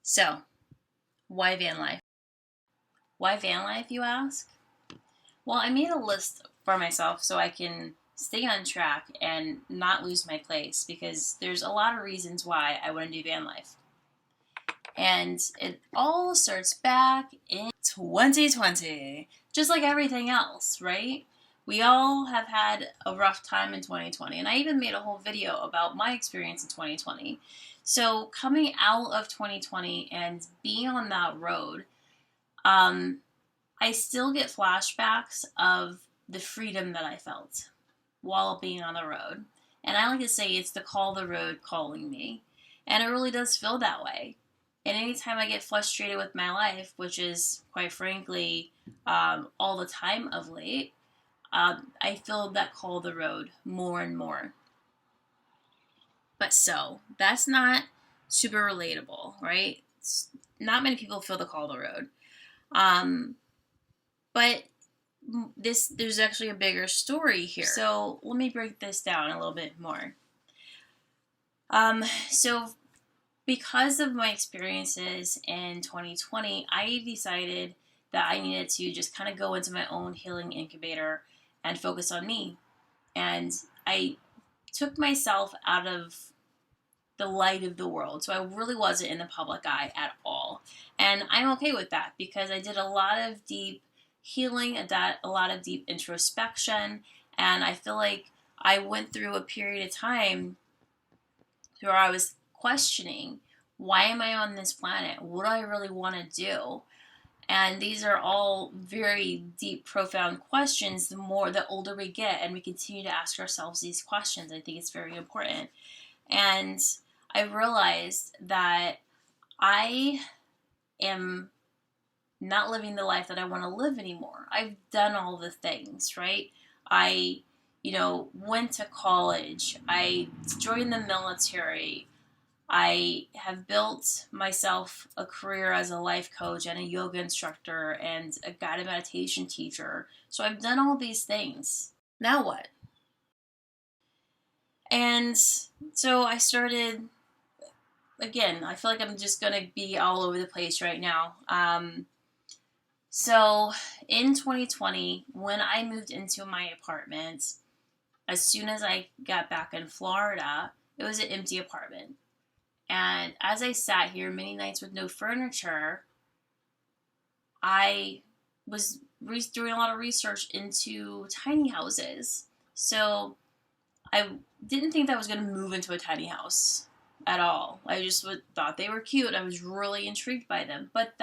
So, why van life? Why van life, you ask? Well, I made a list for myself so I can stay on track and not lose my place because there's a lot of reasons why I want to do van life. And it all starts back in 2020, just like everything else, right? We all have had a rough time in 2020, and I even made a whole video about my experience in 2020. So, coming out of 2020 and being on that road, I still get flashbacks of the freedom that I felt while being on the road. And I like to say it's the call of the road calling me. And it really does feel that way. And anytime I get frustrated with my life, which is quite frankly all the time of late, I feel that call of the road more and more. But so, that's not super relatable, right? Not many people feel the call of the road. But there's actually a bigger story here. So let me break this down a little bit more. So because of my experiences in 2020, I decided that I needed to just kind of go into my own healing incubator and focus on me. And I took myself out of the light of the world. So I really wasn't in the public eye at all. And I'm okay with that because I did a lot of deep healing, a lot of deep introspection, and I feel like I went through a period of time where I was questioning, why am I on this planet? What do I really want to do? And these are all very deep, profound questions. The older we get, and we continue to ask ourselves these questions, I think it's very important. And I realized that I am not living the life that I want to live anymore. I've done all the things, right? I, went to college. I joined the military. I have built myself a career as a life coach and a yoga instructor and a guided meditation teacher. So I've done all these things. Now what? And so I started, again, I feel like I'm just going to be all over the place right now. So in 2020, when I moved into my apartment, as soon as I got back in Florida, it was an empty apartment. And as I sat here many nights with no furniture, I was doing a lot of research into tiny houses. So I didn't think that I was going to move into a tiny house at all. I just thought they were cute. I was really intrigued by them. But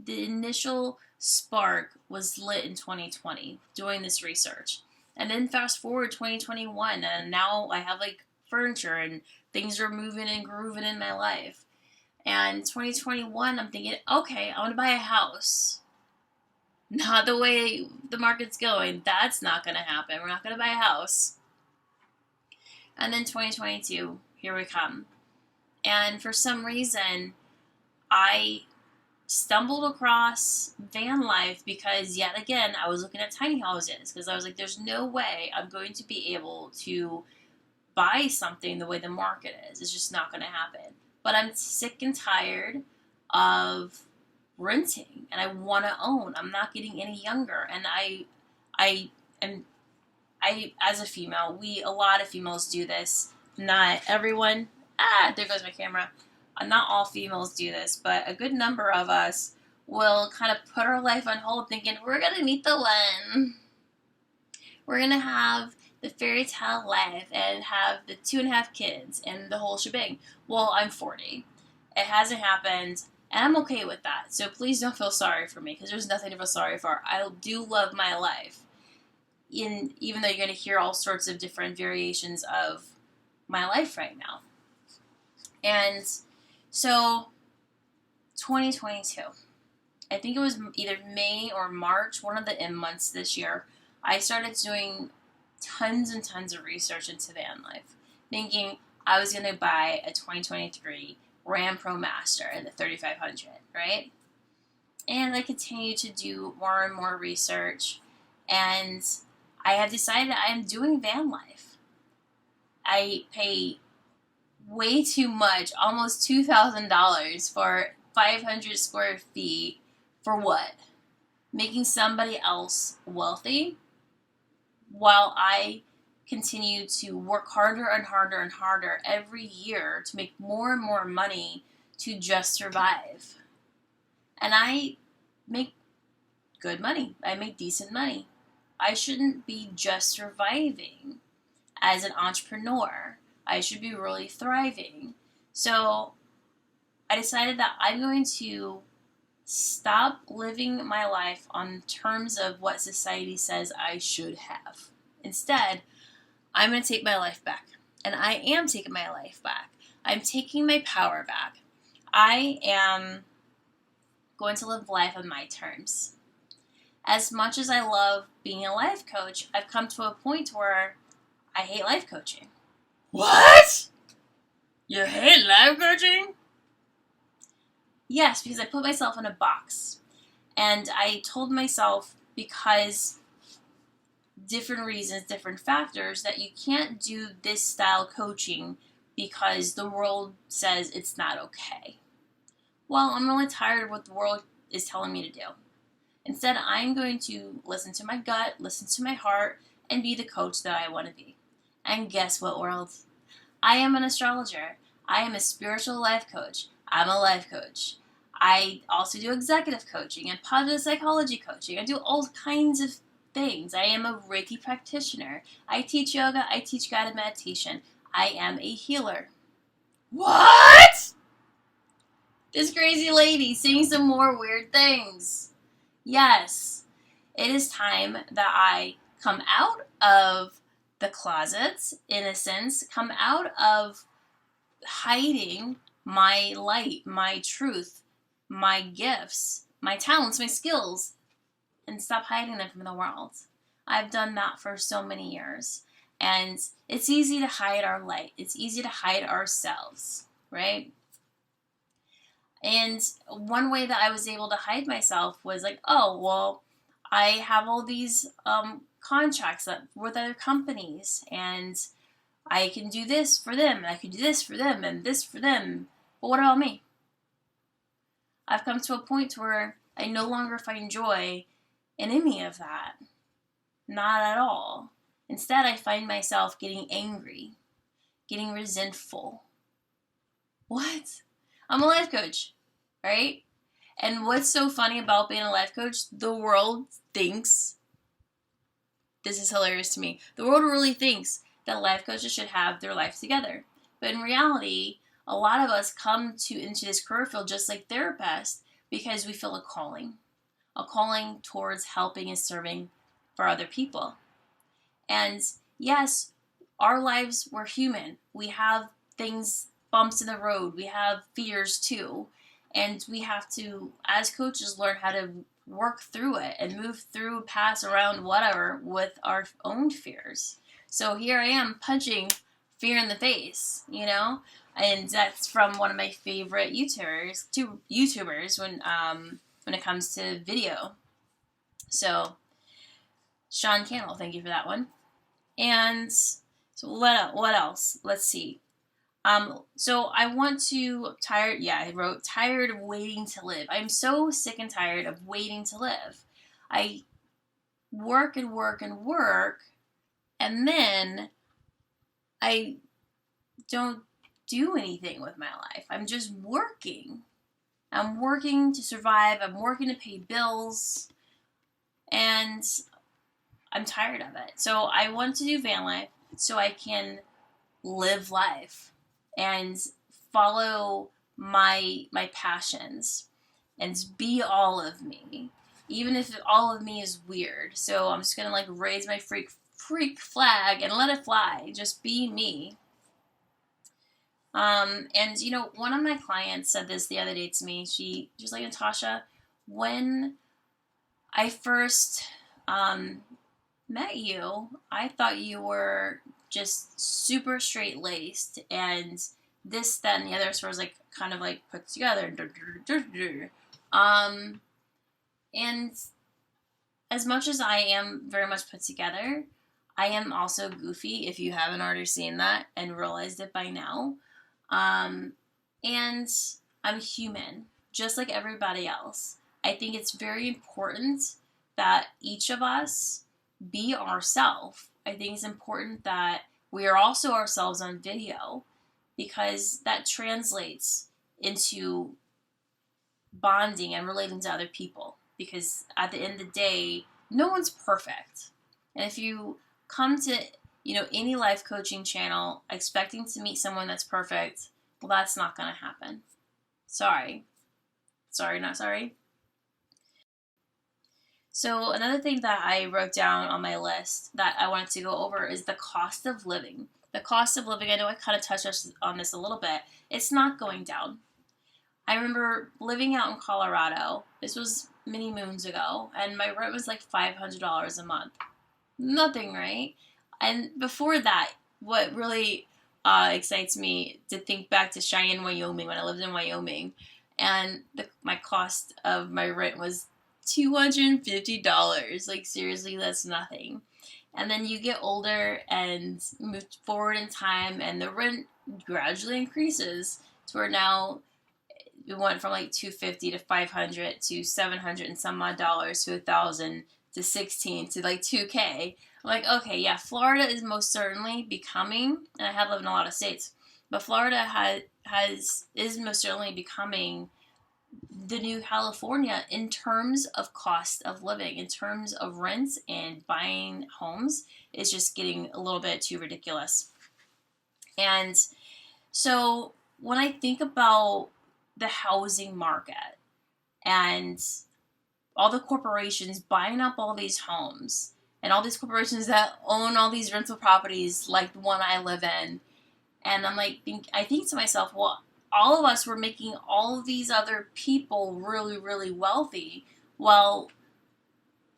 the initial spark was lit in 2020 doing this research. And then fast forward 2021, and now I have like furniture and things are moving and grooving in my life. And 2021, I'm thinking, okay, I want to buy a house. Not the way the market's going. That's not going to happen. We're not going to buy a house. And then 2022, here we come. And for some reason, I stumbled across van life because yet again, I was looking at tiny houses because I was like, there's no way I'm going to be able to buy something the way the market is. It's just not going to happen. But I'm sick and tired of renting and I want to own. I'm not getting any younger. And as a female, a lot of females do this. Not everyone. There goes my camera. Not all females do this, but a good number of us will kind of put our life on hold thinking, we're going to meet the one. We're going to have the fairy tale life and have the 2.5 kids and the whole shebang. Well, I'm 40. It hasn't happened, and I'm okay with that. So please don't feel sorry for me because there's nothing to feel sorry for. I do love my life. Even though you're going to hear all sorts of different variations of my life right now. And so 2022, I think it was either May or March, one of the M months this year, I started doing tons and tons of research into van life, thinking I was going to buy a 2023 Ram Pro Master in the 3500, right? And I continued to do more and more research, and I have decided I am doing van life. I pay way too much, almost $2,000 for 500 square feet. For what? Making somebody else wealthy while I continue to work harder and harder and harder every year to make more and more money to just survive. And I make good money. I make decent money. I shouldn't be just surviving as an entrepreneur. I should be really thriving. So I decided that I'm going to stop living my life on terms of what society says I should have. Instead, I'm going to take my life back. And I am taking my life back. I'm taking my power back. I am going to live life on my terms. As much as I love being a life coach, I've come to a point where I hate life coaching. What? You hate life coaching? Yes, because I put myself in a box. And I told myself, because different reasons, different factors, that you can't do this style coaching because the world says it's not okay. Well, I'm really tired of what the world is telling me to do. Instead, I'm going to listen to my gut, listen to my heart, and be the coach that I want to be. And guess what, world? I am an astrologer. I am a spiritual life coach. I'm a life coach. I also do executive coaching and positive psychology coaching. I do all kinds of things. I am a Reiki practitioner. I teach yoga. I teach guided meditation. I am a healer. What? This crazy lady saying some more weird things. Yes, it is time that I come out of the closets, in a sense, come out of hiding my light, my truth, my gifts, my talents, my skills, and stop hiding them from the world. I've done that for so many years. And it's easy to hide our light. It's easy to hide ourselves, right? And one way that I was able to hide myself was like, oh, well, I have all these contracts with other companies, and I can do this for them, and I can do this for them, and this for them. But what about me? I've come to a point where I no longer find joy in any of that. Not at all. Instead, I find myself getting angry, getting resentful. What? I'm a life coach, right? And what's so funny about being a life coach, the world thinks, this is hilarious to me, the world really thinks that life coaches should have their life together. But in reality, a lot of us come into this career field just like therapists because we feel a calling towards helping and serving for other people. And yes, our lives, we're human. We have things, bumps in the road. We have fears too. And we have to, as coaches, learn how to work through it and move through, pass around, whatever, with our own fears. So here I am punching fear in the face, you know? And that's from one of my favorite YouTubers when it comes to video. So, Sean Cannell, thank you for that one. And so what else? Let's see. So I want to, I wrote tired of waiting to live. I'm so sick and tired of waiting to live. I work and work and work, and then I don't do anything with my life. I'm just working. I'm working to survive. I'm working to pay bills, and I'm tired of it. So I want to do van life so I can live life and follow my passions and be all of me, even if all of me is weird. So I'm just gonna raise my freak flag and let it fly. Just be me. And one of my clients said this the other day to me. She was like, Natasha, when I first met you, I thought you were just super straight-laced and this, that, and the other sort of kind of put together. And as much as I am very much put together, I am also goofy, if you haven't already seen that and realized it by now. And I'm human, just like everybody else. I think it's very important that each of us be ourselves. I think it's important that we are also ourselves on video because that translates into bonding and relating to other people. Because at the end of the day, no one's perfect. And if you come to, any life coaching channel expecting to meet someone that's perfect, well, that's not going to happen. Sorry. Sorry, not sorry. So another thing that I wrote down on my list that I wanted to go over is the cost of living. The cost of living, I know I kind of touched on this a little bit. It's not going down. I remember living out in Colorado. This was many moons ago, and my rent was like $500 a month. Nothing, right? And before that, what really excites me to think back to Cheyenne, Wyoming, when I lived in Wyoming, and my cost of my rent was $250. Like, seriously, that's nothing. And then you get older and move forward in time, and the rent gradually increases to where now it went from like $250 to $500 to $700 and some odd dollars to $1,000 to $16 to like $2K. I'm like, okay, yeah, Florida is most certainly becoming, and I have lived in a lot of states, but Florida is most certainly becoming the new California in terms of cost of living, in terms of rents and buying homes. Is just getting a little bit too ridiculous. And so when I think about the housing market and all the corporations buying up all these homes and all these corporations that own all these rental properties like the one I live in, and I think to myself, well, all of us were making all of these other people really, really wealthy, while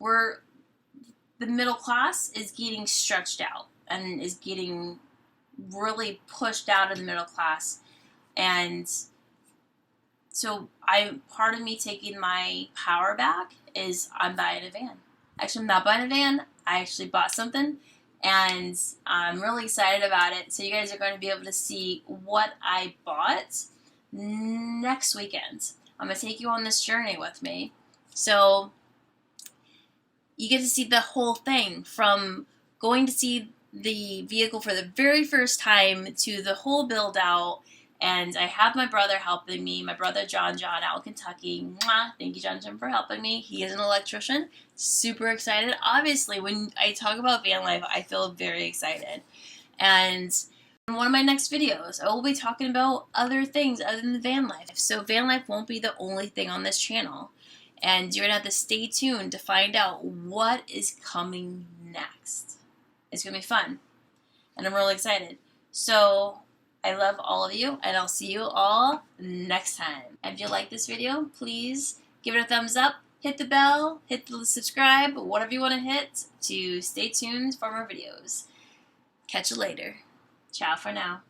the middle class is getting stretched out and is getting really pushed out of the middle class. And so part of me taking my power back is I'm buying a van. Actually, I'm not buying a van. I actually bought something, and I'm really excited about it. So you guys are going to be able to see what I bought next weekend. I'm going to take you on this journey with me. So you get to see the whole thing, from going to see the vehicle for the very first time to the whole build out. And I have my brother helping me, my brother John out in Kentucky. Mwah! Thank you, John, for helping me. He is an electrician. Super excited. Obviously, when I talk about van life, I feel very excited. And in one of my next videos, I will be talking about other things other than the van life. So van life won't be the only thing on this channel. And you're going to have to stay tuned to find out what is coming next. It's going to be fun. And I'm really excited. So I love all of you, and I'll see you all next time. And if you like this video, please give it a thumbs up, hit the bell, hit the subscribe, whatever you want to hit to stay tuned for more videos. Catch you later. Ciao for now.